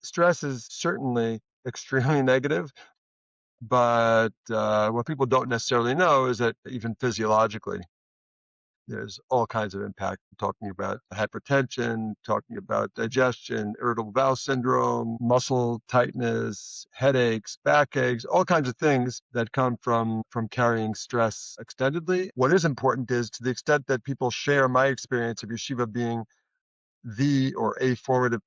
stress is certainly extremely negative, but what people don't necessarily know is that even physiologically, there's all kinds of impact. Talking about hypertension, talking about digestion, irritable bowel syndrome, muscle tightness, headaches, backaches, all kinds of things that come from carrying stress extendedly. What is important is, to the extent that people share my experience of yeshiva being the or a formative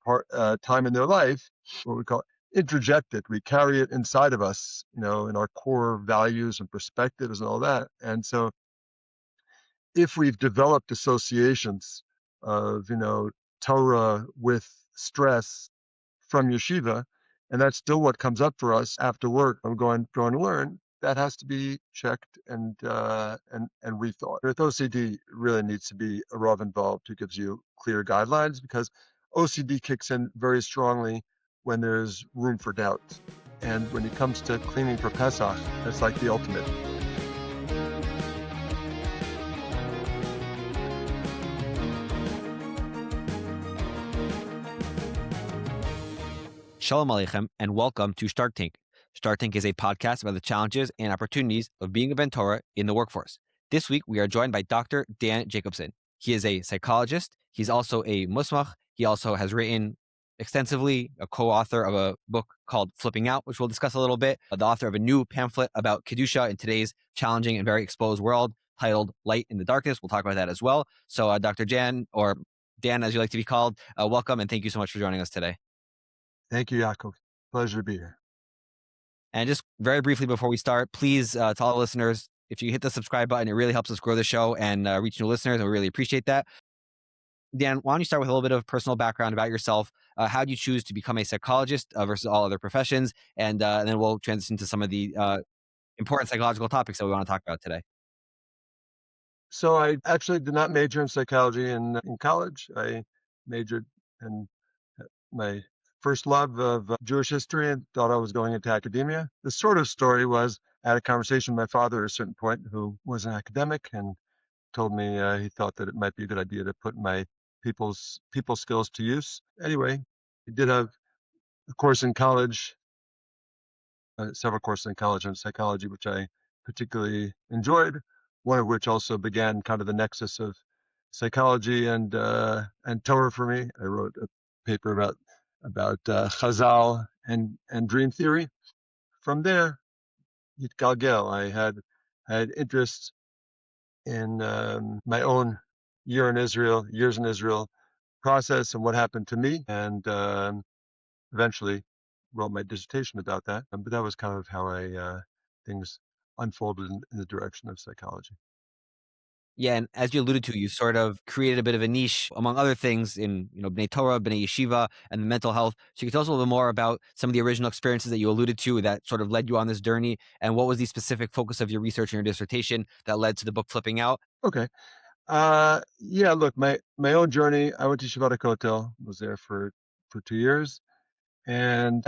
time in their life, what we call introjected. We carry it inside of us, in our core values and perspectives and all that. And so if we've developed associations of, Torah with stress from yeshiva, and that's still what comes up for us after work, I'm going to learn, that has to be checked and rethought. With OCD, really needs to be a Rav involved who gives you clear guidelines, because OCD kicks in very strongly when there's room for doubt. And when it comes to cleaning for Pesach, that's like the ultimate. Shalom Aleichem, and welcome to Shtark Tank. Shtark Tank is a podcast about the challenges and opportunities of being a Ben Torah in the workforce. This week, we are joined by Dr. Dan Jacobson. He is a psychologist. He's also a musmach. He also has written extensively, a co-author of a book called Flipping Out, which we'll discuss a little bit, the author of a new pamphlet about Kedusha in today's challenging and very exposed world, titled Light in the Darkness. We'll talk about that as well. So Dr. Jan, or Dan as you like to be called, welcome, and thank you so much for joining us today. Thank you, Yaakov. Pleasure to be here. And just very briefly before we start, please, to all the listeners, if you hit the subscribe button, it really helps us grow the show and reach new listeners, and we really appreciate that. Dan, why don't you start with a little bit of personal background about yourself? How did you choose to become a psychologist versus all other professions? And then we'll transition to some of the important psychological topics that we want to talk about today. So I actually did not major in psychology in college. I majored in my first love of Jewish history and thought I was going into academia. The sort of story was, I had a conversation with my father at a certain point, who was an academic, and told me he thought that it might be a good idea to put my people skills to use. Anyway, he did have a course in college, several courses in college on psychology, which I particularly enjoyed, one of which also began kind of the nexus of psychology and Torah for me. I wrote a paper about Chazal and dream theory. From there, Yitgalgel. I had interest in my own years in Israel process and what happened to me, and eventually wrote my dissertation about that. But that was kind of how things unfolded in the direction of psychology. Yeah, and as you alluded to, you sort of created a bit of a niche, among other things, in B'nai Torah, B'nai Yeshiva, and the mental health. So you could tell us a little bit more about some of the original experiences that you alluded to that sort of led you on this journey, and what was the specific focus of your research and your dissertation that led to the book Flipping Out? Okay. Yeah, look, my own journey, I went to Yeshiva Kotel, was there for 2 years. And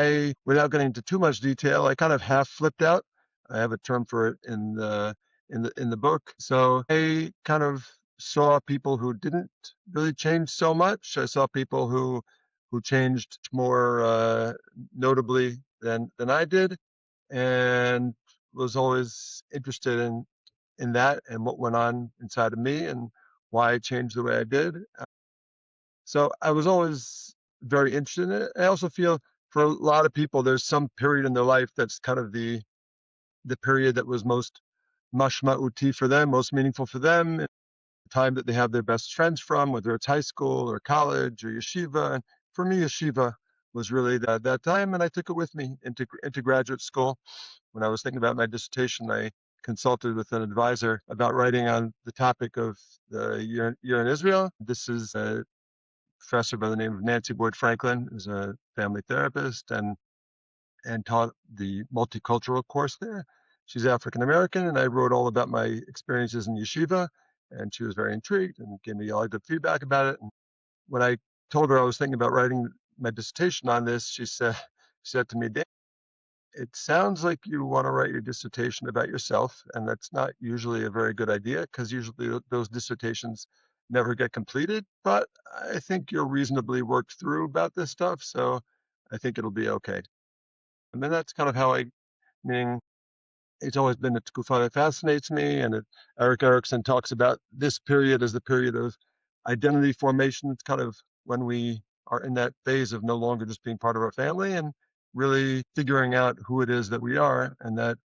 without getting into too much detail, I kind of half flipped out. I have a term for it in the book. So I kind of saw people who didn't really change so much. I saw people who changed more notably than I did, and was always interested in that and what went on inside of me and why I changed the way I did. So I was always very interested in it. I also feel, for a lot of people, there's some period in their life that's kind of the period that was most mashma'uti for them, most meaningful for them, the time that they have their best friends from, whether it's high school or college or yeshiva. And for me, yeshiva was really that time, and I took it with me into graduate school. When I was thinking about my dissertation, I consulted with an advisor about writing on the topic of the year in Israel. This is a professor by the name of Nancy Boyd Franklin, who's a family therapist and taught the multicultural course there. She's African American, and I wrote all about my experiences in yeshiva, and she was very intrigued and gave me a lot of good feedback about it. And when I told her I was thinking about writing my dissertation on this, she said to me, "Dan, it sounds like you want to write your dissertation about yourself, and that's not usually a very good idea, because usually those dissertations never get completed, but I think you're reasonably worked through about this stuff. So I think it'll be okay. And then that's kind of how meaning it's always been a tkufa that fascinates me. And Eric Erickson talks about this period as the period of identity formation. It's kind of when we are in that phase of no longer just being part of our family and really figuring out who it is that we are. And that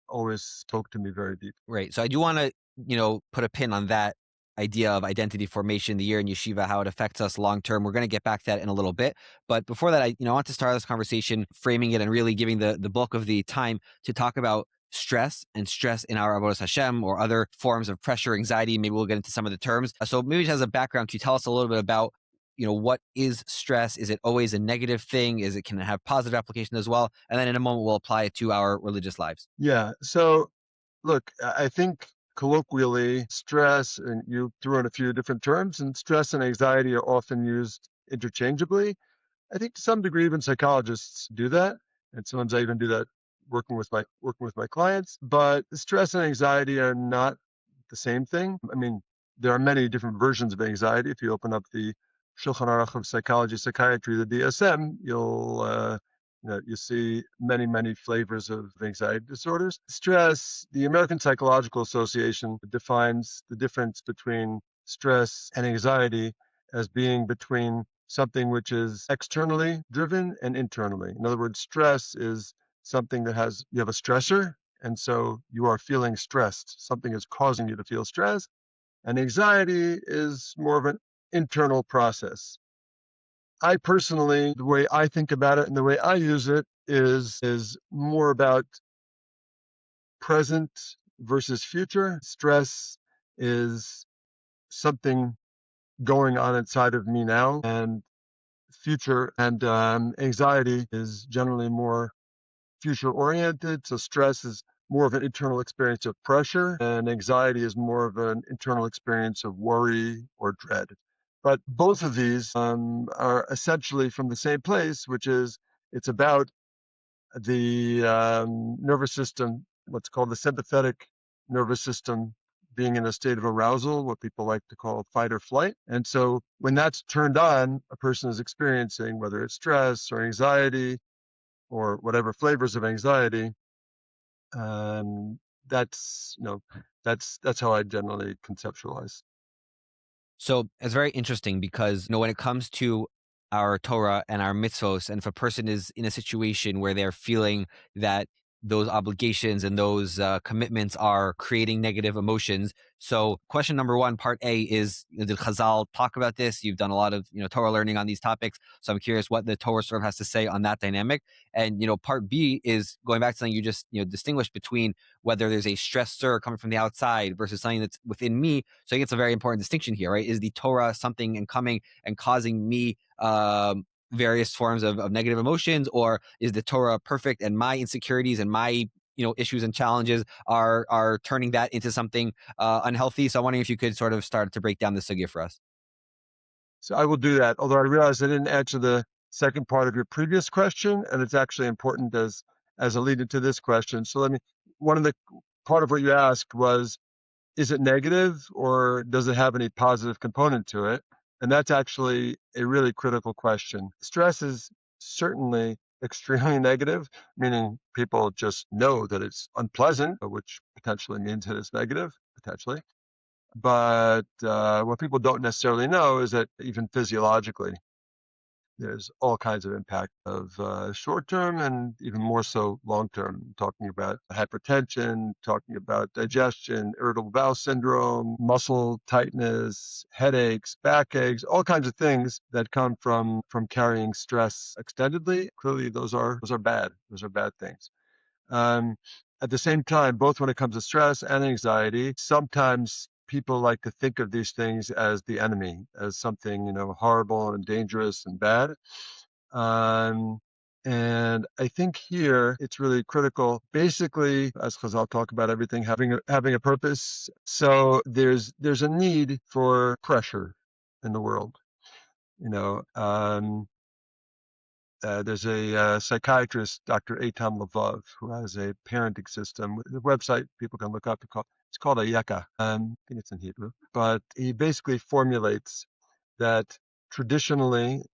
always spoke to me very deep. Right. So I do want to, put a pin on that idea of identity formation, the year in yeshiva, how it affects us long term. We're going to get back to that in a little bit. But before that, I want to start this conversation, framing it and really giving the bulk of the time to talk about stress and stress in our Avodat Hashem or other forms of pressure, anxiety. Maybe we'll get into some of the terms. So maybe just as a background, can you tell us a little bit about what is stress? Is it always a negative thing? Can it have positive application as well? And then in a moment, we'll apply it to our religious lives. Yeah. So look, I think colloquially, stress, and you threw in a few different terms, and stress and anxiety are often used interchangeably. I think to some degree, even psychologists do that, and sometimes I even do that working with my clients. But stress and anxiety are not the same thing. I mean, there are many different versions of anxiety. If you open up the Shulchan Aruch of Psychology, Psychiatry, the DSM, you see many flavors of anxiety disorders. Stress, the American Psychological Association defines the difference between stress and anxiety as being between something which is externally driven and internally. In other words, stress is something that you have a stressor, and so you are feeling stressed. Something is causing you to feel stressed. And anxiety is more of an internal process. I personally, the way I think about it and the way I use it is more about present versus future. Stress is something going on inside of me now, and future and anxiety is generally more future oriented. So stress is more of an internal experience of pressure, and anxiety is more of an internal experience of worry or dread. But both of these are essentially from the same place, which is it's about the nervous system, what's called the sympathetic nervous system, being in a state of arousal, what people like to call fight or flight. And so when that's turned on, a person is experiencing, whether it's stress or anxiety or whatever flavors of anxiety, that's that's how I generally conceptualize. So it's very interesting because when it comes to our Torah and our mitzvos, and if a person is in a situation where they're feeling that those obligations and those commitments are creating negative emotions. So question number one, part A is, did Chazal talk about this? You've done a lot of Torah learning on these topics. So I'm curious what the Torah sort of has to say on that dynamic. And part B is going back to something you just distinguished between whether there's a stressor coming from the outside versus something that's within me. So I think it's a very important distinction here, right? Is the Torah something and coming and causing me various forms of negative emotions, or is the Torah perfect and my insecurities and my issues and challenges are turning that into something unhealthy? So I'm wondering if you could sort of start to break down the sugya for us. So I will do that, although I realized I didn't answer the second part of your previous question, and it's actually important as a lead into this question. So part of what you asked was, is it negative or does it have any positive component to it? And that's actually a really critical question. Stress is certainly extremely negative, meaning people just know that it's unpleasant, which potentially means that it's negative, potentially. But what people don't necessarily know is that even physiologically, there's all kinds of impact of short-term and even more so long-term, talking about hypertension, talking about digestion, irritable bowel syndrome, muscle tightness, headaches, backaches, all kinds of things that come from carrying stress extendedly. Clearly, those are bad. Those are bad things. At the same time, both when it comes to stress and anxiety, sometimes people like to think of these things as the enemy, as something, horrible and dangerous and bad. And I think here it's really critical. Basically, as Chazal talk about everything having a purpose. So there's a need for pressure in the world. There's a psychiatrist, Dr. Eitan Levov, who has a parenting system. The website people can look up. It's called Ayeka. I think it's in Hebrew. But he basically formulates that traditionally,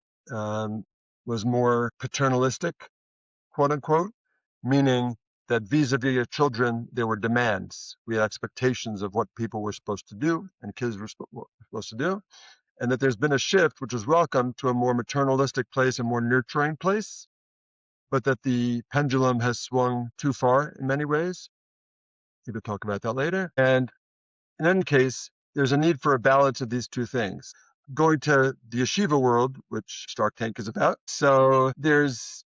was more paternalistic, quote unquote, meaning that vis-a-vis your children, there were demands. We had expectations of what people were supposed to do and kids were supposed to do. And that there's been a shift, which is welcome, to a more maternalistic place, a more nurturing place, but that the pendulum has swung too far in many ways. We could talk about that later. And in any case, there's a need for a balance of these two things. Going to the yeshiva world, which Shtark Tank is about. So there's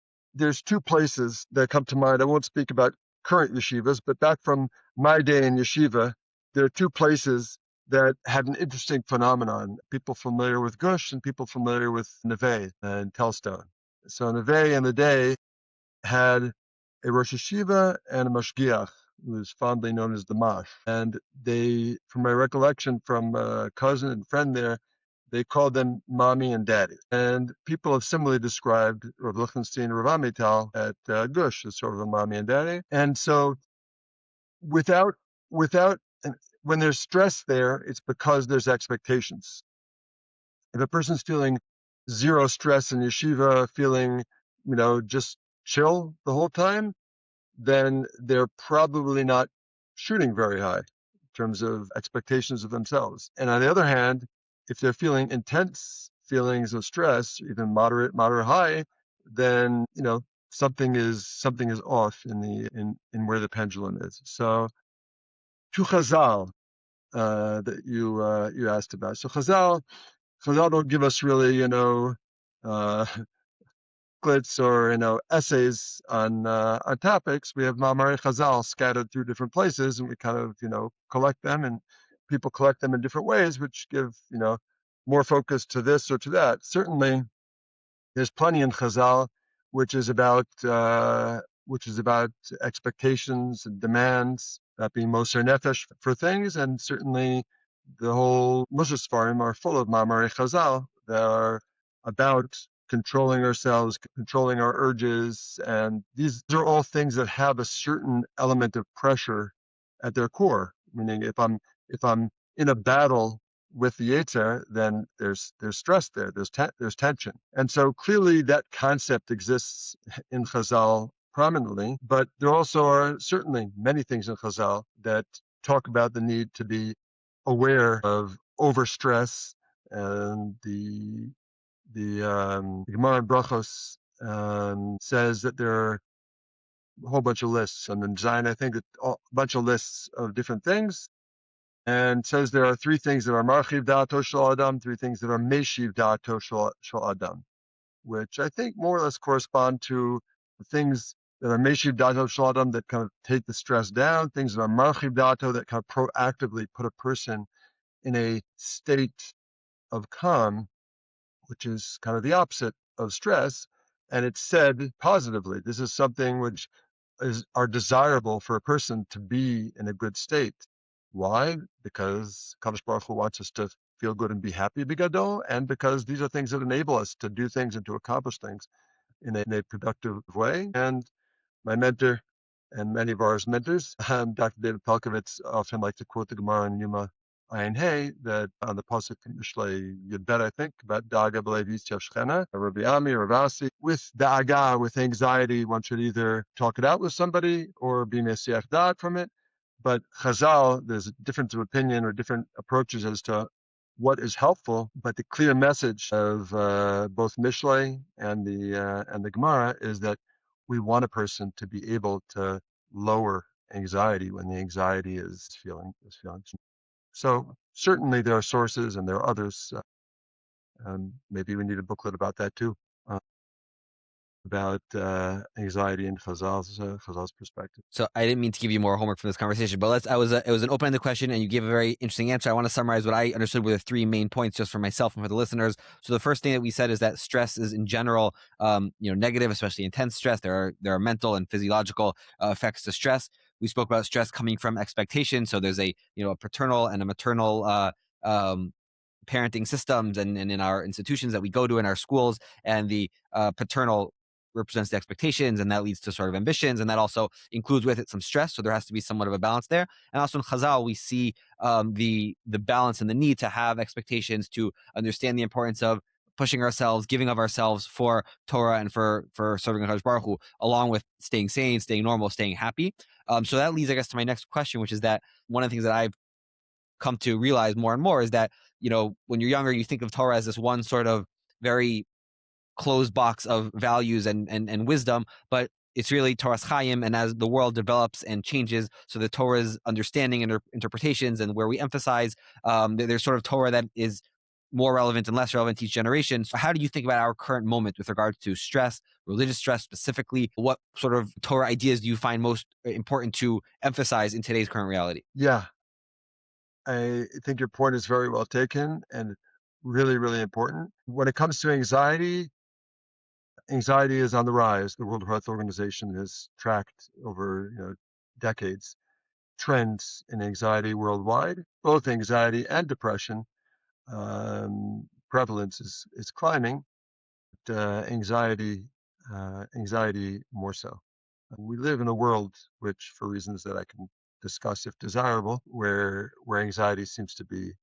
two places that come to mind. I won't speak about current yeshivas, but back from my day in yeshiva, there are two places that had an interesting phenomenon. People familiar with Gush and people familiar with Neve and Telstone. So Neve in the day had a Rosh Yeshiva and a Mashgiach, who was fondly known as the Mash. And they, from my recollection from a cousin and friend there, they called them mommy and daddy. And people have similarly described Rav Lichtenstein, Rav Amital at Gush as sort of a mommy and daddy. And so without, when there's stress there, it's because there's expectations. If a person's feeling zero stress in yeshiva, feeling, just chill the whole time, then they're probably not shooting very high in terms of expectations of themselves. And on the other hand, if they're feeling intense feelings of stress, even moderate high, then something is off in where the pendulum is. So to Chazal that you asked about. So Chazal don't give us really glitz or essays on topics. We have Ma'amari Chazal scattered through different places, and we kind of collect them, and people collect them in different ways, which give more focus to this or to that. Certainly, there's plenty in Chazal which is about expectations and demands, that being Moser Nefesh for things, and certainly the whole Musar Sfarim are full of Ma'amari Chazal that are about controlling ourselves, controlling our urges, and these are all things that have a certain element of pressure at their core. Meaning, if I'm in a battle with the Yetzer, then there's stress there, there's tension, and so clearly that concept exists in Chazal prominently. But there also are certainly many things in Chazal that talk about the need to be aware of overstress, and the Gemara in Brachos says that there are a whole bunch of lists, and in Zion I think a bunch of lists of different things, and says there are three things that are marchiv da'ato shel adam, three things that are meshiv da'ato shel adam, which I think more or less correspond to the things that are meshiv da'ato shel adam that kind of take the stress down, things that are marchiv da'ato that kind of proactively put a person in a state of calm, which is kind of the opposite of stress. And it's said positively. This is something which are desirable for a person to be in a good state. Why? Because Kadosh Baruch Hu wants us to feel good and be happy, bigadol, and because these are things that enable us to do things and to accomplish things in a productive way. And my mentor and many of our mentors, Dr. David Pelkovitz, often like to quote the Gemara in Yuma Ayin Hey, that on the pasuk in Mishlei Yudbet, I think, about Daga b'leiv Yistiv Shchena, Rabbi Ami, Ravasi, with Daga, with anxiety, one should either talk it out with somebody or be Mesiach Da'at from it. But Chazal, there's a difference of opinion or different approaches as to what is helpful. But the clear message of both Mishlei and the Gemara is that we want a person to be able to lower anxiety when the anxiety is feeling. So certainly there are sources and there are others. Maybe we need a booklet about that too, about anxiety and Chazal's perspective. So I didn't mean to give you more homework from this conversation, but it was an open-ended question, and you gave a very interesting answer. I want to summarize what I understood were the three main points, just for myself and for the listeners. So the first thing that we said is that stress is in general, negative, especially intense stress. There are mental and physiological effects to stress. We spoke about stress coming from expectation. So there's a paternal and a maternal parenting systems and in our institutions that we go to in our schools, and the paternal represents the expectations, and that leads to sort of ambitions, and that also includes with it some stress. So there has to be somewhat of a balance there. And also in Chazal, we see the balance and the need to have expectations, to understand the importance of pushing ourselves, giving of ourselves for Torah and for serving HaKadosh Baruch Hu, along with staying sane, staying normal, staying happy. So that leads, I guess, to my next question, which is that one of the things that I've come to realize more and more is that, when you're younger, you think of Torah as this one sort of very closed box of values and wisdom, but it's really Torah's Chaim. And as the world develops and changes, so the Torah's understanding and interpretations, and where we emphasize, there's sort of Torah that is more relevant and less relevant to each generation. So how do you think about our current moment with regards to stress, religious stress specifically? What sort of Torah ideas do you find most important to emphasize in today's current reality? Yeah, I think your point is very well taken and really, really important. When it comes to anxiety, anxiety is on the rise. The World Health Organization has tracked over decades trends in anxiety worldwide, both anxiety and depression. Prevalence is climbing, but anxiety more so. We live in a world which, for reasons that I can discuss if desirable, where anxiety seems to be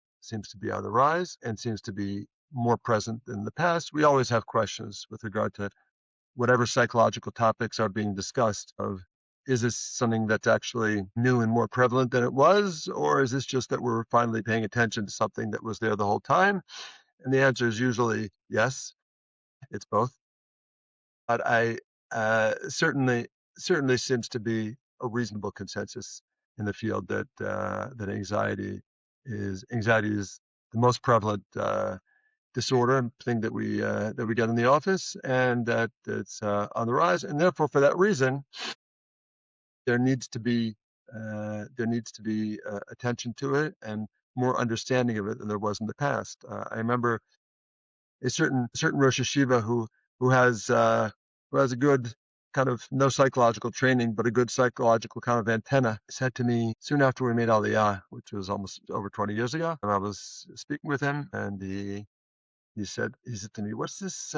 on the rise and seems to be more present than in the past. We always have questions with regard to whatever psychological topics are being discussed of, is this something that's actually new and more prevalent than it was, or is this just that we're finally paying attention to something that was there the whole time? And the answer is usually yes, it's both. But I certainly seems to be a reasonable consensus in the field that anxiety is the most prevalent disorder thing that we get in the office, and that it's on the rise. And therefore, for that reason, there needs to be attention to it and more understanding of it than there was in the past. I remember a certain Rosh Yeshiva who has a good kind of no psychological training, but a good psychological kind of antenna, said to me soon after we made Aliyah, which was almost over 20 years ago, and I was speaking with him, and he said to me, what's this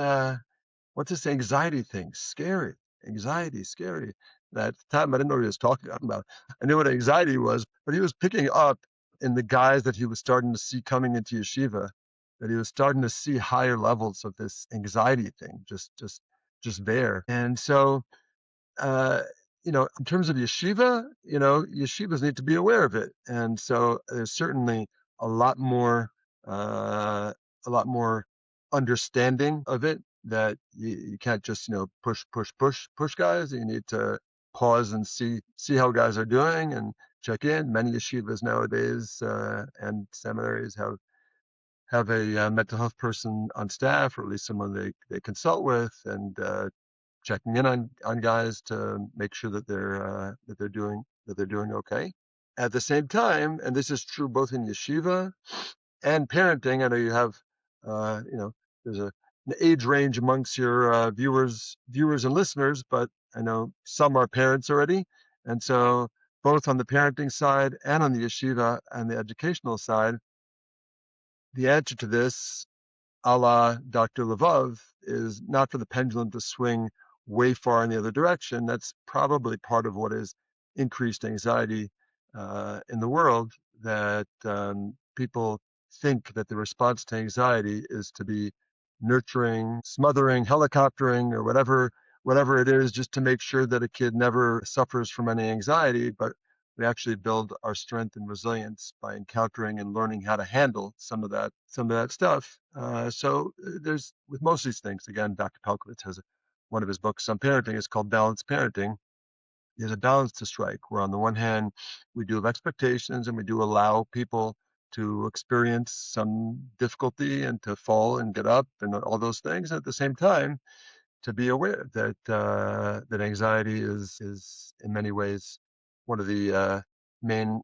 anxiety thing? Scary. Anxiety, scary. And at the time, I didn't know what he was talking about. I knew what anxiety was, but he was picking up in the guys that he was starting to see coming into yeshiva, that he was starting to see higher levels of this anxiety thing, just there. And so, in terms of yeshiva, yeshivas need to be aware of it. And so there's certainly a lot more understanding of it, that you can't just push guys. You need to pause and see how guys are doing and check in. Many yeshivas nowadays and seminaries have a mental health person on staff, or at least someone they consult with, and checking in on guys to make sure that they're doing okay. At the same time, and this is true both in yeshiva and parenting. I know you have there's an age range amongst your viewers and listeners, but I know some are parents already, and so both on the parenting side and on the yeshiva and the educational side, the answer to this, a la Dr. Lvov, is not for the pendulum to swing way far in the other direction. That's probably part of what is increased anxiety in the world, that people think that the response to anxiety is to be nurturing, smothering, helicoptering, or whatever it is, just to make sure that a kid never suffers from any anxiety. But we actually build our strength and resilience by encountering and learning how to handle some of that stuff. So there's, with most of these things, again, Dr. Pelkovitz has one of his books on parenting is called Balanced Parenting. There's a balance to strike, where on the one hand, we do have expectations and we do allow people to experience some difficulty and to fall and get up and all those things. And at the same time, to be aware that that anxiety is in many ways one of the main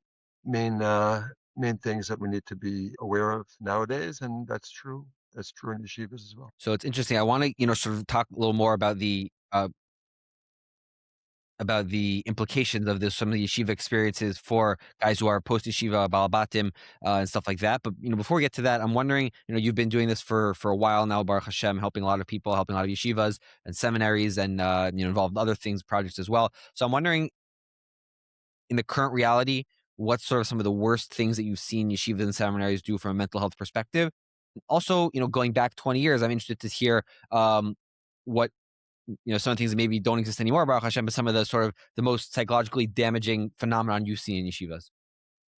things that we need to be aware of nowadays, and that's true in yeshivas as well. So it's interesting. I want to sort of talk a little more about the implications of this, some of the yeshiva experiences for guys who are post yeshiva, balabatim, and stuff like that. But before we get to that, I'm wondering, you've been doing this for a while now, Baruch Hashem, helping a lot of people, helping a lot of yeshivas and seminaries, and involved in other things, projects as well. So I'm wondering, in the current reality, what's sort of some of the worst things that you've seen yeshivas and seminaries do from a mental health perspective? Also, going back 20 years, I'm interested to hear what some of the things that maybe don't exist anymore, Baruch Hashem, but some of the sort of the most psychologically damaging phenomenon you see in yeshivas.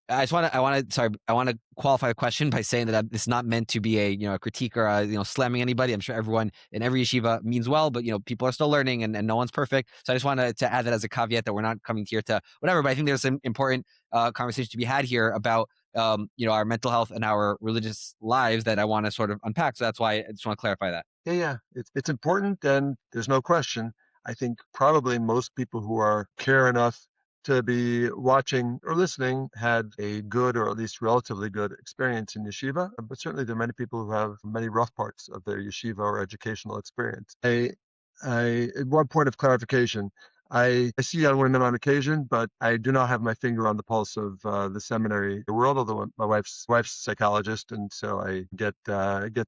I want to qualify the question by saying that it's not meant to be a critique or slamming anybody. I'm sure everyone in every yeshiva means well, but people are still learning and no one's perfect. So I just wanted to add that as a caveat that we're not coming here to whatever. But I think there's some important conversation to be had here about our mental health and our religious lives that I want to sort of unpack. So that's why I just want to clarify that. Yeah. It's important, and there's no question. I think probably most people who care enough to be watching or listening had a good or at least relatively good experience in yeshiva, but certainly there are many people who have many rough parts of their yeshiva or educational experience. One point of clarification, I see young women on occasion, but I do not have my finger on the pulse of the seminary world, although my wife's a psychologist, and so I get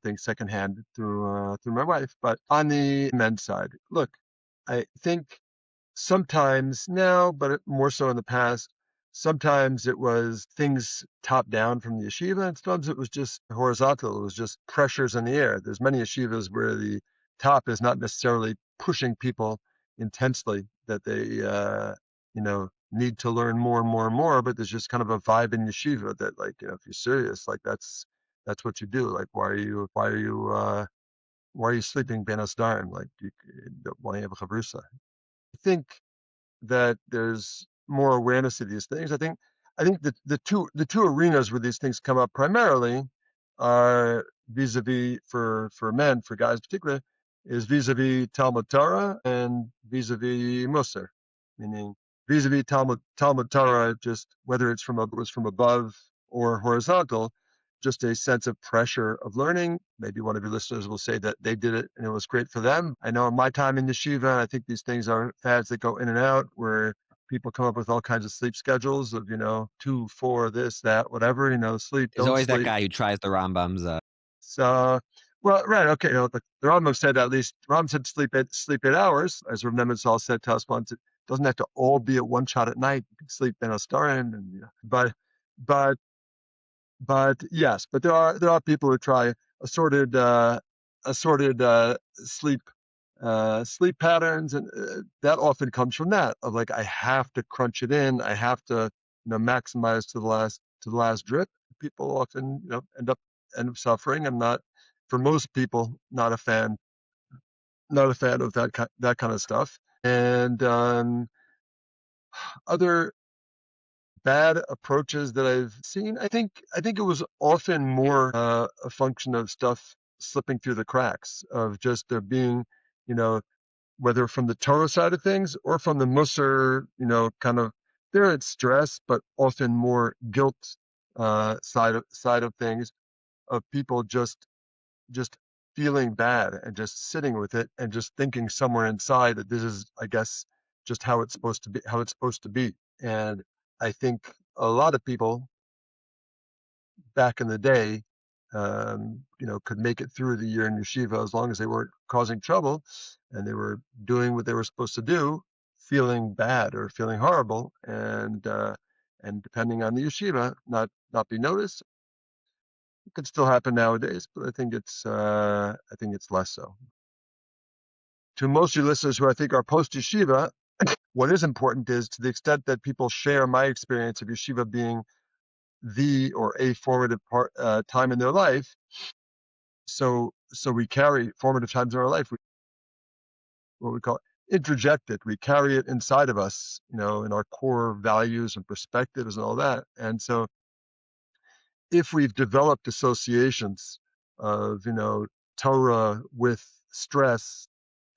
things secondhand through my wife. But on the men's side, look, I think sometimes now, but more so in the past, sometimes it was things top down from the yeshiva, and sometimes it was just horizontal. It was just pressures in the air. There's many yeshivas where the top is not necessarily pushing people intensely that they, need to learn more and more and more, but there's just kind of a vibe in yeshiva that, if you're serious, that's what you do. Like, why are you sleeping ben asdarim? Like, why you have a chavrusa? I think that there's more awareness of these things. I think that the two arenas where these things come up primarily are vis-a-vis for men, for guys in particular, is vis-a-vis Talmud Torah and vis-a-vis Musar, meaning vis-a-vis Talmud Torah, just whether it was from above or horizontal, just a sense of pressure of learning. Maybe one of your listeners will say that they did it and it was great for them. I know in my time in yeshiva, I think these things are fads that go in and out, where people come up with all kinds of sleep schedules of 2, 4, this, that, whatever. Sleep, There's don't always that sleep. guy who tries the Rambam's. So, well, right, okay. The Rambam said at least Rambam said sleep 8 hours, as Rav Nemenzel said to us once. It doesn't have to all be at one shot at night. You can sleep in a starin, and but yes, but there are people who try assorted sleep patterns, and that often comes from that of like, I have to crunch it in, I have to maximize to the last drip. People often end up suffering. I'm not, for most people, not a fan of that kind of stuff. And other bad approaches that I've seen, I think it was often more a function of stuff slipping through the cracks, of just there being, whether from the Torah side of things or from the Musar, kind of, there it's stress, but often more guilt side of things, of people just feeling bad and just sitting with it and just thinking somewhere inside that this is, I guess, just how it's supposed to be. And I think a lot of people back in the day, could make it through the year in yeshiva as long as they weren't causing trouble and they were doing what they were supposed to do, feeling bad or feeling horrible, and depending on the yeshiva, not be noticed. It could still happen nowadays, but I think it's less so. To most of your listeners who I think are post yeshiva, what is important is, to the extent that people share my experience of yeshiva being the or a formative time in their life, so we carry formative times in our life, what we call introjected. We carry it inside of us, in our core values and perspectives and all that. And so if we've developed associations of, Torah with stress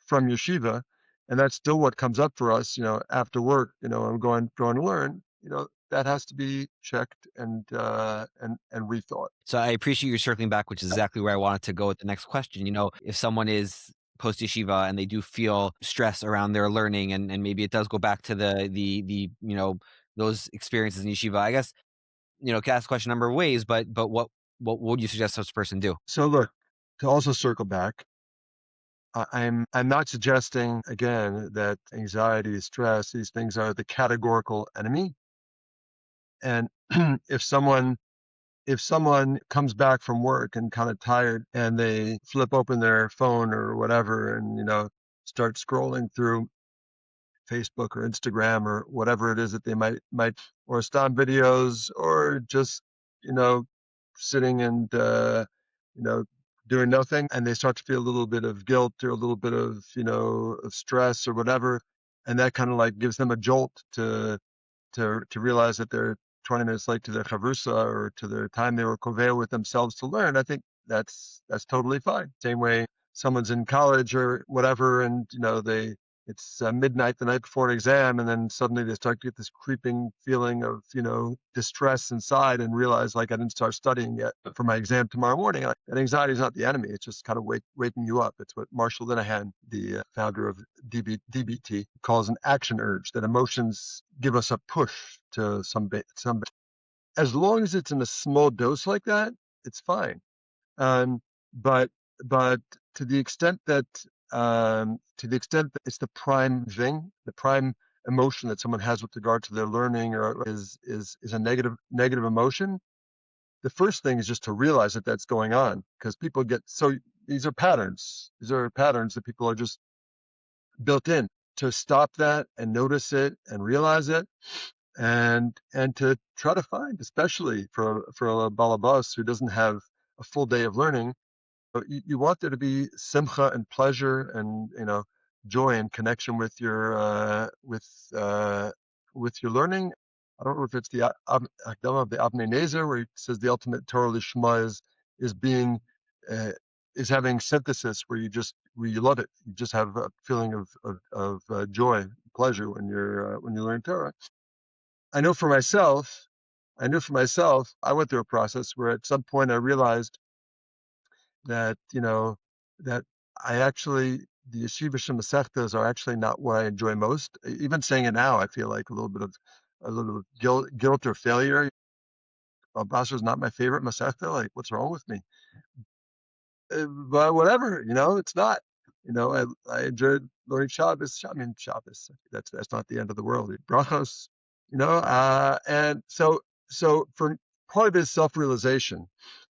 from yeshiva, and that's still what comes up for us, after work, I'm going to learn, that has to be checked and rethought. So I appreciate you circling back, which is exactly where I wanted to go with the next question. If someone is post yeshiva and they do feel stress around their learning, and maybe it does go back to the those experiences in yeshiva, I guess, can ask the question a number of ways, but what would you suggest this person do? So look, to also circle back, I'm not suggesting, again, that anxiety, stress, these things are the categorical enemy. And if someone if someone comes back from work and kind of tired and they flip open their phone or whatever and, start scrolling through Facebook or Instagram or whatever it is that they might or stam videos or just, you know, sitting and, doing nothing, and they start to feel a little bit of guilt or a little bit of, of stress or whatever. And that kind of like gives them a jolt to realize that they're 20 minutes late to their chavrusa or to their time they were koveil with themselves to learn. I think that's totally fine. Same way someone's in college or whatever, and it's midnight the night before an exam, and then suddenly they start to get this creeping feeling of distress inside, and realize like I didn't start studying yet for my exam tomorrow morning. Like, that anxiety is not the enemy; it's just kind of waking you up. It's what Marshall Linehan, the founder of DBT, calls an action urge. That emotions give us a push to some. As long as it's in a small dose like that, it's fine. But to the extent that it's the prime thing, the prime emotion that someone has with regard to their learning or is a negative emotion, the first thing is just to realize that that's going on, because people get these are patterns that people are just built in. To stop that and notice it and realize it, and to try to find, especially for a balabas who doesn't have a full day of learning, you want there to be simcha and pleasure and joy and connection with your learning. I don't know if it's the Hakdama of the Avnei Nezer, where he says the ultimate Torah lishma is having synthesis, where you love it. You just have a feeling of joy, pleasure when you learn Torah. I know for myself, I went through a process where at some point I realized that that the yeshiva masechtas are actually not what I enjoy most. Even saying it now, I feel like a little bit of guilt or failure. Basra is not my favorite masechta. Like, what's wrong with me? But whatever, it's not. I enjoyed learning Shabbos. I mean, Shabbos. That's not the end of the world. Brachos, and so for part of it is self-realization.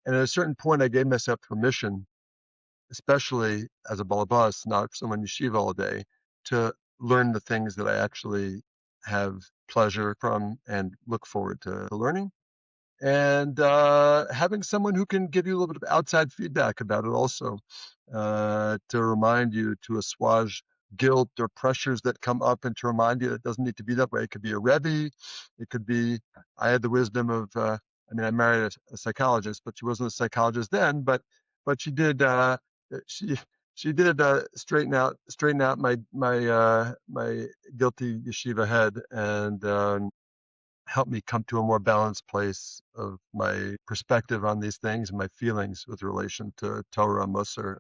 And at a certain point, I gave myself permission, especially as a balabas, not someone yeshiva all day, to learn the things that I actually have pleasure from and look forward to learning. And having someone who can give you a little bit of outside feedback about it also, to remind you, to assuage guilt or pressures that come up, and to remind you that it doesn't need to be that way. It could be a rebbe. It could be, I had the wisdom of, I married a psychologist, but she wasn't a psychologist then, but she did, she did straighten out my guilty yeshiva head, and help me come to a more balanced place of my perspective on these things and my feelings with relation to Torah, Musar,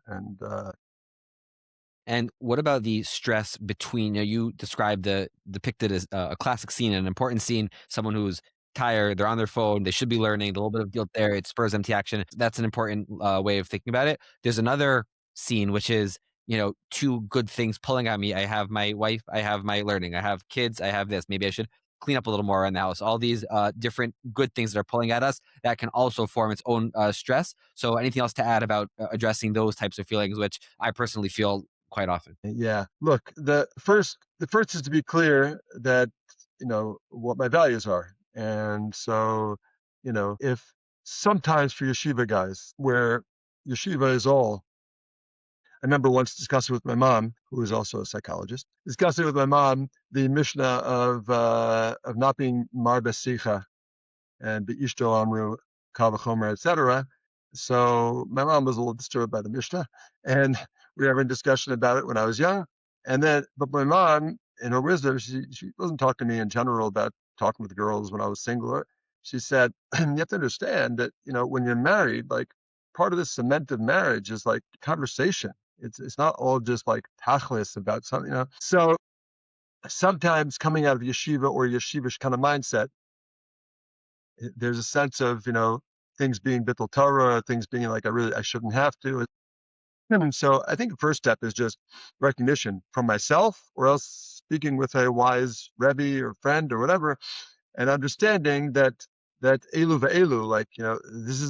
And what about the stress between, you depicted as a classic scene, an important scene, someone who's tired, they're on their phone, they should be learning, the little bit of guilt there, it spurs them to action. That's an important way of thinking about it. There's another scene, which is, two good things pulling at me. I have my wife, I have my learning, I have kids, I have this. Maybe I should clean up a little more around the house. All these different good things that are pulling at us that can also form its own stress. So anything else to add about addressing those types of feelings, which I personally feel quite often? Yeah. Look, the first is to be clear that, what my values are. And so, if sometimes for yeshiva guys, where yeshiva is all, I remember once discussing with my mom, who is also a psychologist, the Mishnah of not being mar besicha and be'ishto amru kal v'chomer, etc. So my mom was a little disturbed by the Mishnah, and we were having a discussion about it when I was young. But my mom, in her wisdom, she wasn't talking to me in general about talking with girls when I was single. She said, you have to understand that, when you're married, like, part of the cement of marriage is like conversation. It's not all just like tachlis about something, So sometimes coming out of yeshiva or yeshivish kind of mindset, there's a sense of, things being bittul Torah, things being like, I shouldn't have to. And so I think the first step is just recognition from myself, or else speaking with a wise rebbe or friend or whatever, and understanding that that elu ve'elu, like, this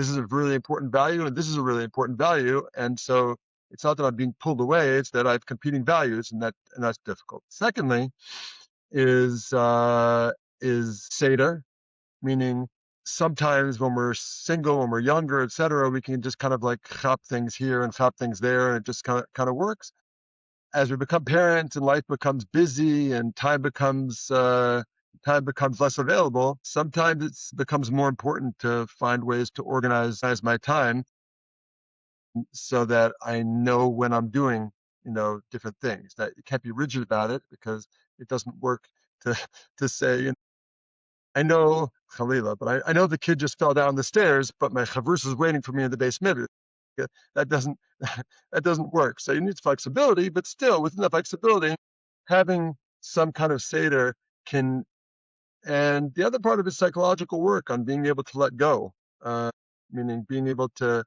is a really important value, and this is a really important value, and so it's not that I'm being pulled away; it's that I have competing values, and that's difficult. Secondly, is seder, meaning sometimes when we're single, when we're younger, etc., we can just kind of like chop things here and chop things there, and it just kind of works. As we become parents and life becomes busy and time becomes less available, sometimes it becomes more important to find ways to organize my time so that I know when I'm doing, different things. That you can't be rigid about it, because it doesn't work to say, I know Khalila, but I know the kid just fell down the stairs, but my chavrusa is waiting for me in the basement. That doesn't that doesn't work. So you need flexibility, but still within the flexibility, having some kind of seder can. And the other part of it is psychological work on being able to let go, meaning being able to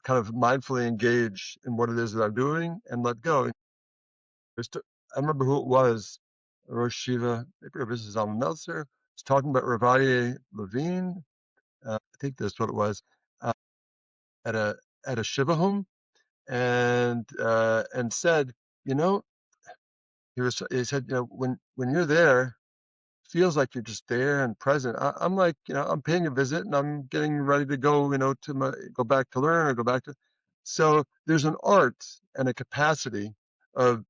kind of mindfully engage in what it is that I'm doing and let go. I remember who it was, Rosh Shiva, maybe this is Alma Meltzer, was talking about Ravaye Levine. I think that's what it was, uh, at a Shiva home, and said, you know, he said, when you're there, it feels like you're just there and present. I'm like, I'm paying a visit and I'm getting ready to go, go back to learn or go back to. So there's an art and a capacity of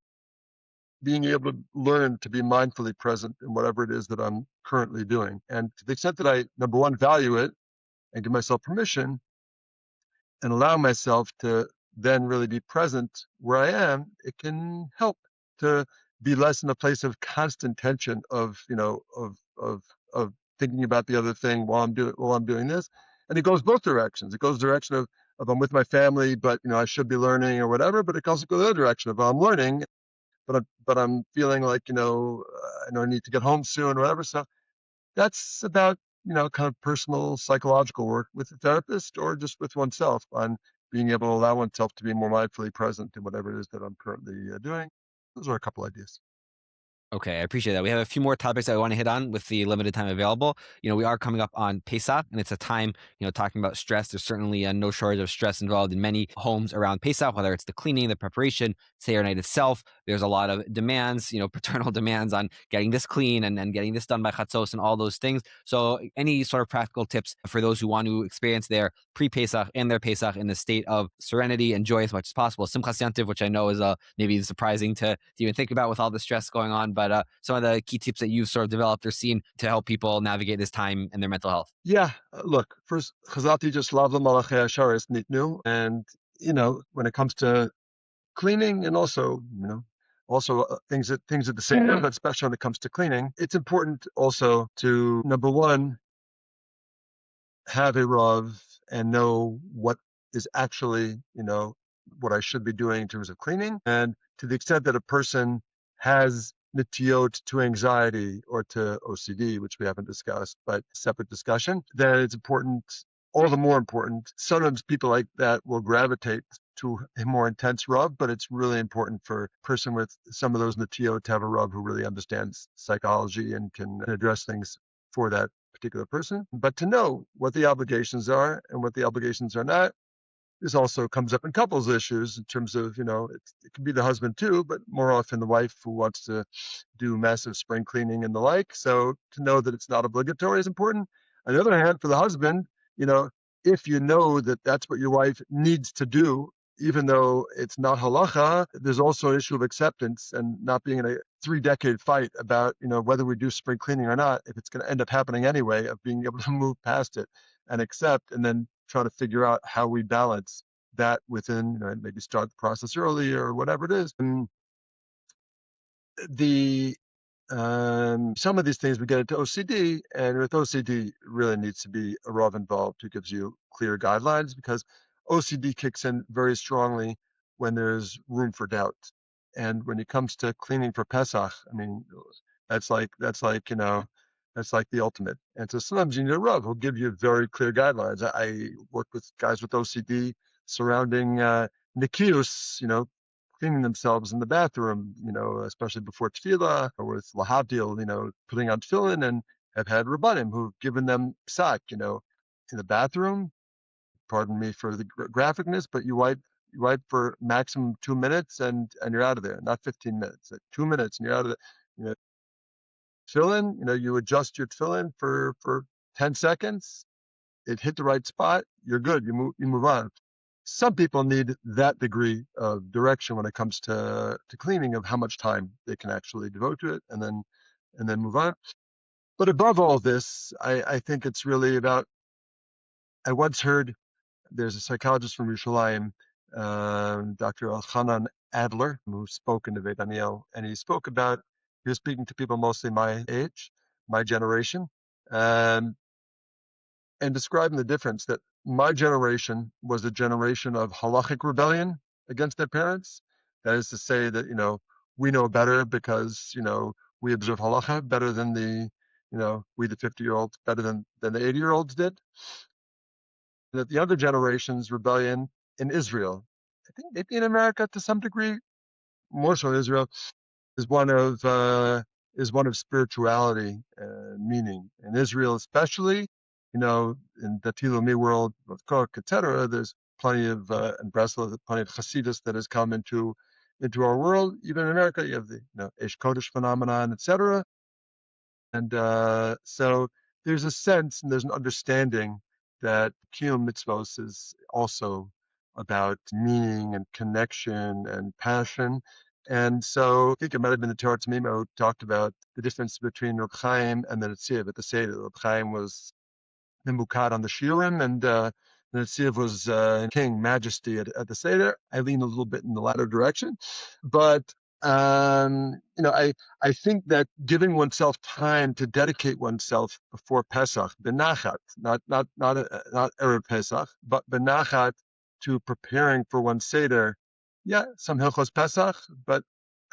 being able to learn to be mindfully present in whatever it is that I'm currently doing. And to the extent that I, number one, value it and give myself permission and allow myself to then really be present where I am, it can help to be less in a place of constant tension of, of thinking about the other thing while I'm doing this. And it goes both directions. It goes the direction of I'm with my family, but I should be learning or whatever. But it can also go the other direction of I'm learning, but I'm feeling like I know I need to get home soon or whatever. So that's about kind of personal psychological work with a therapist or just with oneself on being able to allow oneself to be more mindfully present in whatever it is that I'm currently doing. Those are a couple ideas. Okay, I appreciate that. We have a few more topics that I want to hit on with the limited time available. We are coming up on Pesach, and it's a time, talking about stress. There's certainly no shortage of stress involved in many homes around Pesach, whether it's the cleaning, the preparation, Seder night itself. There's a lot of demands, paternal demands on getting this clean and getting this done by chatzos and all those things. So any sort of practical tips for those who want to experience their pre-Pesach and their Pesach in a state of serenity and joy as much as possible. Simcha Yantiv, which I know is maybe surprising to even think about with all the stress going on, but some of the key tips that you've sort of developed or seen to help people navigate this time and their mental health. Yeah, look, first, Chazati just love the Malachei Asharis Nitnu, and when it comes to cleaning and also things at the same time, but especially when it comes to cleaning, it's important also to, number one, have a Rav and know what is actually, what I should be doing in terms of cleaning. And to the extent that a person has nitiyot to anxiety or to OCD, which we haven't discussed, but separate discussion, then it's important, all the more important. Sometimes people like that will gravitate to a more intense Rav, but it's really important for a person with some of those nitiyot to have a Rav who really understands psychology and can address things for that particular person. But to know what the obligations are and what the obligations are not. This also comes up in couples issues in terms of, it can be the husband too, but more often the wife who wants to do massive spring cleaning and the like. So to know that it's not obligatory is important. On the other hand, for the husband, if you know that that's what your wife needs to do, even though it's not halacha, there's also an issue of acceptance and not being in a 3-decade fight about, whether we do spring cleaning or not, if it's going to end up happening anyway, of being able to move past it and accept, and then try to figure out how we balance that within, maybe start the process early or whatever it is. And some of these things we get into OCD, and with OCD, really needs to be a Rav involved who gives you clear guidelines, because OCD kicks in very strongly when there's room for doubt. And when it comes to cleaning for Pesach, I mean, that's like that's like the ultimate. And so sometimes you need a Rav who'll give you very clear guidelines. I work with guys with OCD surrounding nikius, cleaning themselves in the bathroom, especially before tefillah, or with lahavdil, putting on tefillin and have had rabbanim who've given them psak, in the bathroom. Pardon me for the graphicness, but you wipe for maximum 2 minutes and you're out of there. Not 15 minutes, 2 minutes and you're out of there. Tefillin, you adjust your tefillin for 10 seconds. It hit the right spot. You're good. You move on. Some people need that degree of direction when it comes to cleaning, of how much time they can actually devote to it, and then move on. But above all this, I think it's really about. I once heard there's a psychologist from Yerushalayim, Dr. Elchanan Adler, who spoke in the Beit Daniel, and he was speaking to people mostly my age, my generation, and describing the difference that my generation was a generation of halachic rebellion against their parents. That is to say that, we know better because, we observe halacha better than we the 50-year-olds, better than the 80-year-olds did. That the other generation's rebellion in Israel, I think maybe in America to some degree, more so in Israel, is one of spirituality, meaning. In Israel especially, in the Tilumi world of Koch, etc., there's plenty of, in Breslov, plenty of Hasidus that has come into our world. Even in America, you have the, Eish Kodesh phenomenon, etc. And so there's a sense and there's an understanding that Kiyum Mitzvos is also about meaning and connection and passion. And so I think it might have been the Torah Tamima who talked about the difference between Reb Chaim and the Netziv at the Seder. Reb Chaim was Mimukad on the Shiurim, and the Netziv was king, majesty at the Seder. I lean a little bit in the latter direction. But I think that giving oneself time to dedicate oneself before Pesach, benachat, not Erev Pesach, but benachat, to preparing for one Seder. Yeah, some Hilchos Pesach, but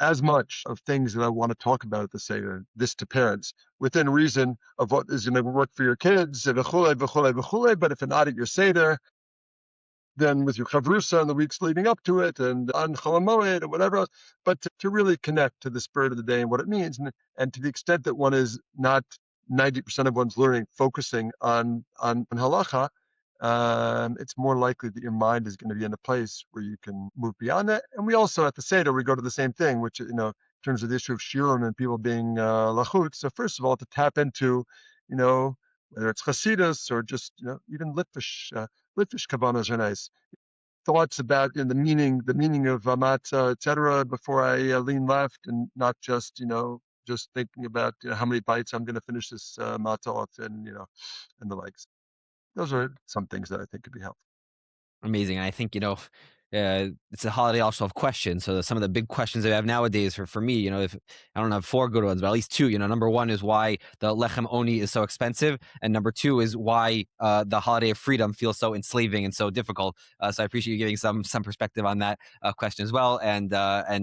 as much of things that I want to talk about at the Seder, this to parents, within reason of what is going to work for your kids, v'chulei, v'chulei, v'chulei, but if you're not at your Seder, then with your chavrusa in the weeks leading up to it, and on Chol Hamoed or whatever else, but to really connect to the spirit of the day and what it means, and to the extent that one is not 90% of one's learning focusing on halacha, it's more likely that your mind is going to be in a place where you can move beyond that. And we also, at the Seder, we go to the same thing, which, in terms of the issue of shiurim and people being lachut. So first of all, to tap into, whether it's chasidus or just, even litvish kavanas are nice. Thoughts about the meaning of matzah, etc. Before I lean left, and not just just thinking about how many bites I'm going to finish this matzah off, and and the likes. Those are some things that I think could be helpful. Amazing. And I think, it's a holiday also of questions. So some of the big questions that I have nowadays for me, if I don't have 4 good ones, but at least 2, number 1 is why the lechem oni is so expensive. And number 2 is why the holiday of freedom feels so enslaving and so difficult. So I appreciate you giving some perspective on that question as well. And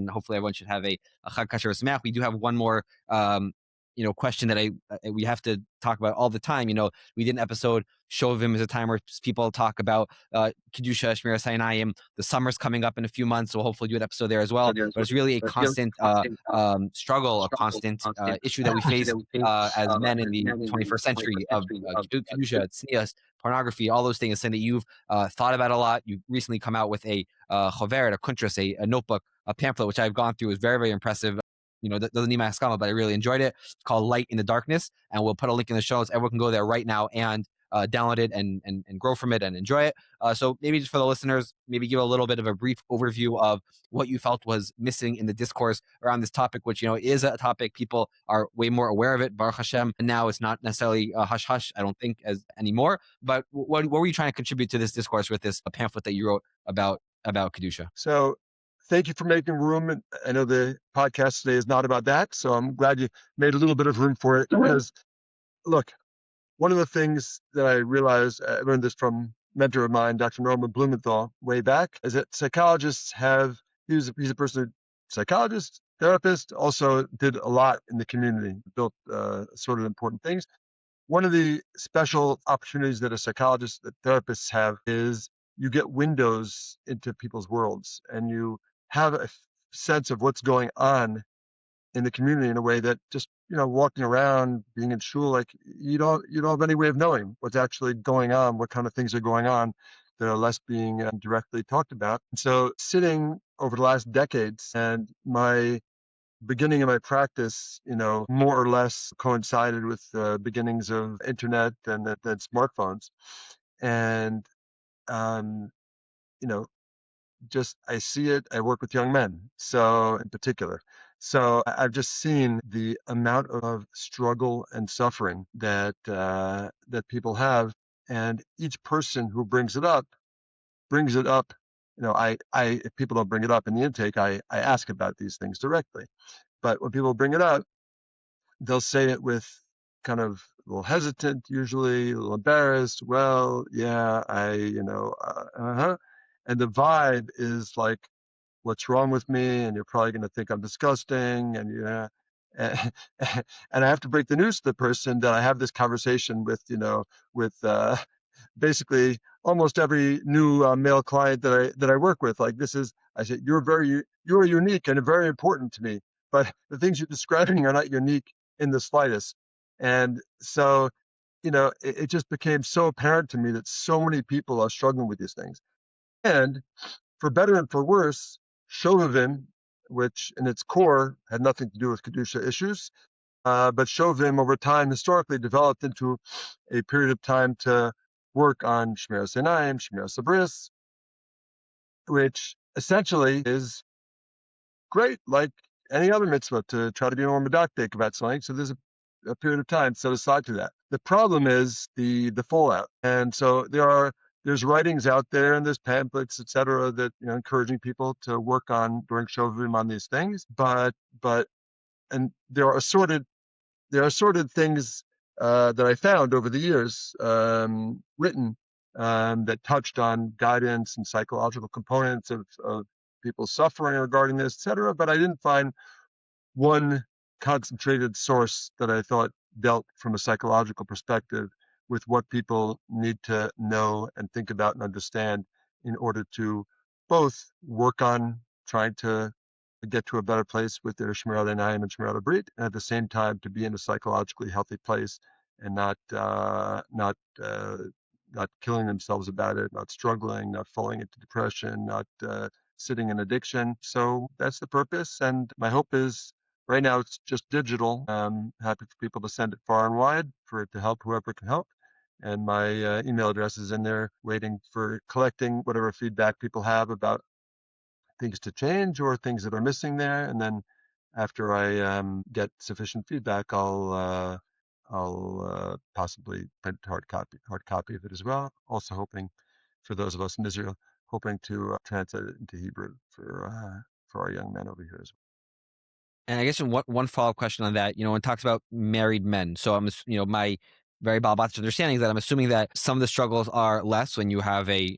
hopefully everyone should have a Chag Kasher Sameach. We do have one more question that we have to talk about all the time. We did an episode, Shovim is a time where people talk about Kedusha, Shmira Sainayim. The summer's coming up in a few months, so hopefully do an episode there as well. But it's really a constant struggle, a constant issue that we face as men in the 21st century of Kedusha, tznius, pornography, all those things. Something that you've thought about a lot. You've recently come out with a choveret, a kuntras, a notebook, a pamphlet, which I've gone through. Is very, very impressive. That doesn't need my haskama, but I really enjoyed it. It's called Light in the Darkness, and we'll put a link in the show notes. Everyone can go there right now and download it and grow from it and enjoy it. So maybe just for the listeners, maybe give a little bit of a brief overview of what you felt was missing in the discourse around this topic, which, is a topic people are way more aware of it, Baruch Hashem. And now it's not necessarily hush-hush, I don't think, as anymore. But what were you trying to contribute to this discourse with this pamphlet that you wrote about Kedusha? So thank you for making room. And I know the podcast today is not about that, so I'm glad you made a little bit of room for it. Because, look, one of the things that I realized, I learned this from a mentor of mine, Dr. Norman Blumenthal, way back, is that psychologists he's a person, psychologist, therapist, also did a lot in the community, built sort of important things. One of the special opportunities that a psychologist, that therapists have, is you get windows into people's worlds, and you have a sense of what's going on in the community in a way that just, walking around, being in shul, like you don't have any way of knowing what's actually going on, what kind of things are going on that are less being directly talked about. And so sitting over the last decades, and my beginning of my practice, more or less coincided with the beginnings of internet and then smartphones. And, um, you know, just I see it. I work with young men, so in particular. So I've just seen the amount of struggle and suffering that people have, and each person who brings it up. If people don't bring it up in the intake, I ask about these things directly. But when people bring it up, they'll say it with kind of a little hesitant, usually a little embarrassed. Well, yeah, uh-huh. And the vibe is like, what's wrong with me? And you're probably going to think I'm disgusting. And yeah, and, and I have to break the news to the person that I have this conversation with basically almost every new male client that I work with. Like I said, you are unique and very important to me, but the things you're describing are not unique in the slightest. And so, it just became so apparent to me that so many people are struggling with these things. And for better and for worse, Shovavim, which in its core had nothing to do with Kedusha issues, but Shovim over time historically developed into a period of time to work on Shmiras Sane, Shmiras Sabris, which essentially is great, like any other mitzvah, to try to be more medactic about something. So there's a period of time set aside to that. The problem is the fallout, and so there's writings out there and there's pamphlets, etc., that encouraging people to work on during Shovim on these things, but and there are assorted things that I found over the years, written, that touched on guidance and psychological components of people suffering regarding this, etc. But I didn't find one concentrated source that I thought dealt from a psychological perspective with what people need to know and think about and understand in order to both work on trying to get to a better place with their Shmirat Einayim and Shmirat Brit, and at the same time to be in a psychologically healthy place and not killing themselves about it, not struggling, not falling into depression, not sitting in addiction. So that's the purpose, and my hope is right now it's just digital. I'm happy for people to send it far and wide for it to help whoever can help. And my email address is in there waiting for collecting whatever feedback people have about things to change or things that are missing there. And then after I get sufficient feedback, I'll possibly print hard copy of it as well. Also hoping for those of us in Israel, hoping to translate it into Hebrew for our young men over here as well. And I guess one follow-up question on that, when it talks about married men. So my very Balbatch understanding is that I'm assuming that some of the struggles are less when you have a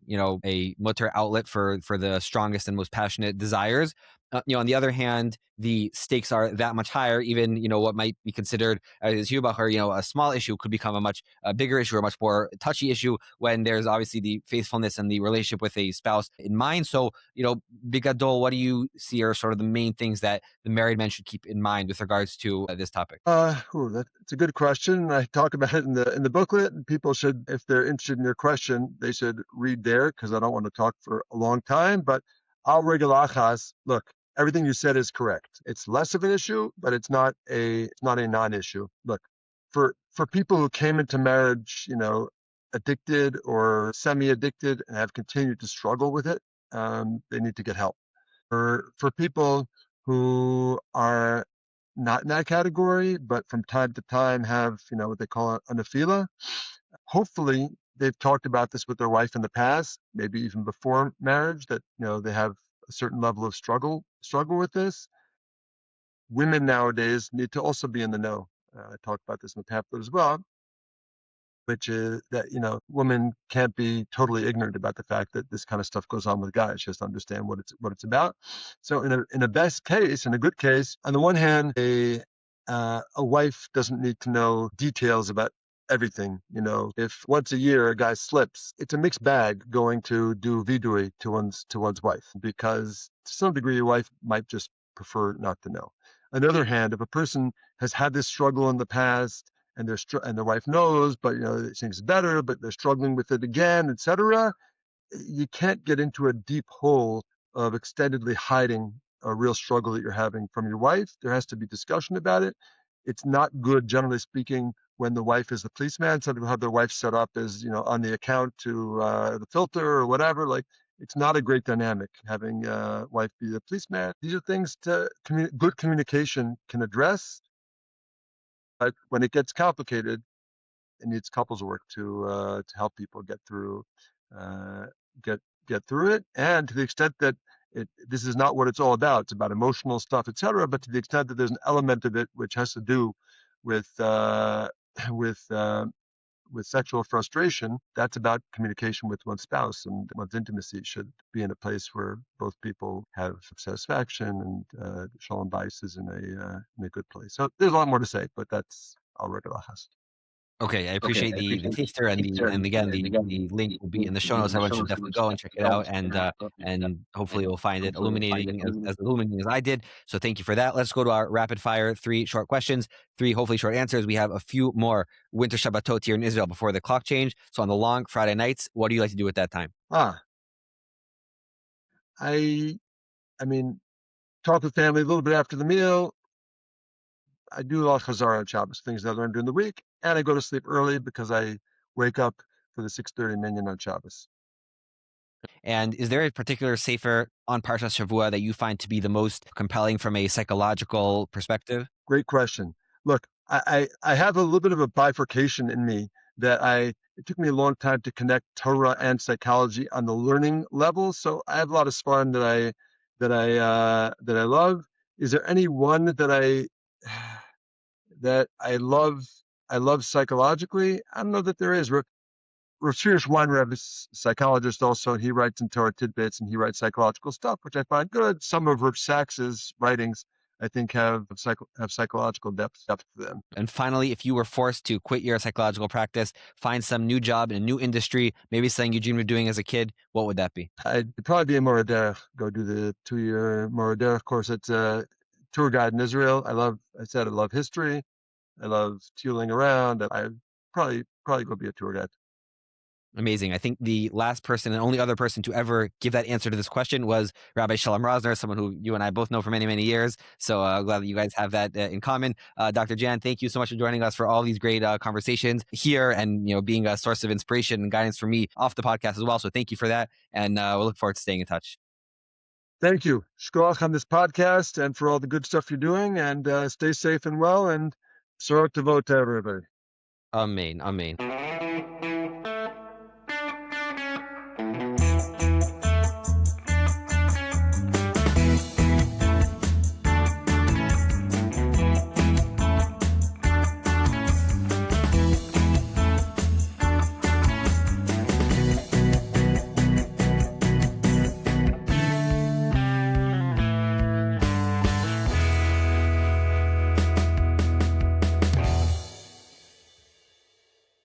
mutter outlet for the strongest and most passionate desires. On the other hand, the stakes are that much higher. Even what might be considered as a small issue could become a much bigger issue or a much more touchy issue when there's obviously the faithfulness and the relationship with a spouse in mind. So Bigadol, what do you see are sort of the main things that the married men should keep in mind with regards to this topic? That's a good question. I talk about it in the booklet, and people should, if they're interested in your question, they should read there because I don't want to talk for a long time. But al regel achas, look, everything you said is correct. It's less of an issue, but it's not a non-issue. Look, for people who came into marriage, addicted or semi-addicted and have continued to struggle with it, they need to get help. For people who are not in that category, but from time to time have, what they call a nefila. Hopefully, they've talked about this with their wife in the past, maybe even before marriage, that they have a certain level of struggle with this. Women nowadays need to also be in the know. I talked about this in the pamphlet as well, which is that women can't be totally ignorant about the fact that this kind of stuff goes on with guys. She has to understand what it's about. So in a best case, in a good case, on the one hand, a wife doesn't need to know details about everything. If once a year a guy slips, it's a mixed bag going to do vidui to one's wife, because to some degree your wife might just prefer not to know. On the other hand, if a person has had this struggle in the past and and their wife knows, but it seems better, but they're struggling with it again, etc., you can't get into a deep hole of extendedly hiding a real struggle that you're having from your wife. There has to be discussion about it. It's not good, generally speaking, when the wife is the policeman. Some people have their wife set up as, on the account to the filter or whatever. Like, it's not a great dynamic having wife be the policeman. These are things good communication can address. But when it gets complicated, it needs couples work to help people get through uh, get through it. And to the extent that this is not what it's all about, it's about emotional stuff, etc. But to the extent that there's an element of it which has to do with with uh, with sexual frustration, that's about communication with one's spouse, and one's intimacy should be in a place where both people have satisfaction and shalom bayis is in a good place. So there's a lot more to say, but that's al regular has. Okay, I appreciate the taster and again the link will be in the show notes. Everyone should definitely go and check it out, and hopefully you'll find it illuminating as illuminating as I did. So thank you for that. Let's go to our rapid fire 3 short questions, 3 hopefully short answers. We have a few more winter Shabbatot here in Israel before the clock change. So on the long Friday nights, what do you like to do at that time? I mean, talk with family a little bit after the meal. I do a lot of chazara on Shabbos, things that I learned during the week, and I go to sleep early because I wake up for the 6:30 minyan on Shabbos. And is there a particular sefer on Parshas Shavua that you find to be the most compelling from a psychological perspective? Great question. Look, I have a little bit of a bifurcation in me that it took me a long time to connect Torah and psychology on the learning level. So I have a lot of fun that I love. Is there any one that I love psychologically? I don't know that there is. Rav Weinreb is a psychologist also. He writes in Torah tidbits and he writes psychological stuff, which I find good. Some of Rav Sachs's writings, I think, have psychological depth to them. And finally, if you were forced to quit your psychological practice, find some new job in a new industry, maybe something you dreamed of doing as a kid, what would that be? I'd probably be a Mora Derech, go do the 2-year Mora Derech course. It's a tour guide in Israel. I love history. I love tooling around. I'd probably go be a tour guide. Amazing. I think the last person and only other person to ever give that answer to this question was Rabbi Shalom Rosner, someone who you and I both know for many, many years. So glad that you guys have that in common. Dr. Jan, thank you so much for joining us for all these great conversations here and being a source of inspiration and guidance for me off the podcast as well. So thank you for that. And we'll look forward to staying in touch. Thank you. Shkoach on this podcast and for all the good stuff you're doing. And stay safe and well. And Sorok Tavot to everybody. Amen. Amen.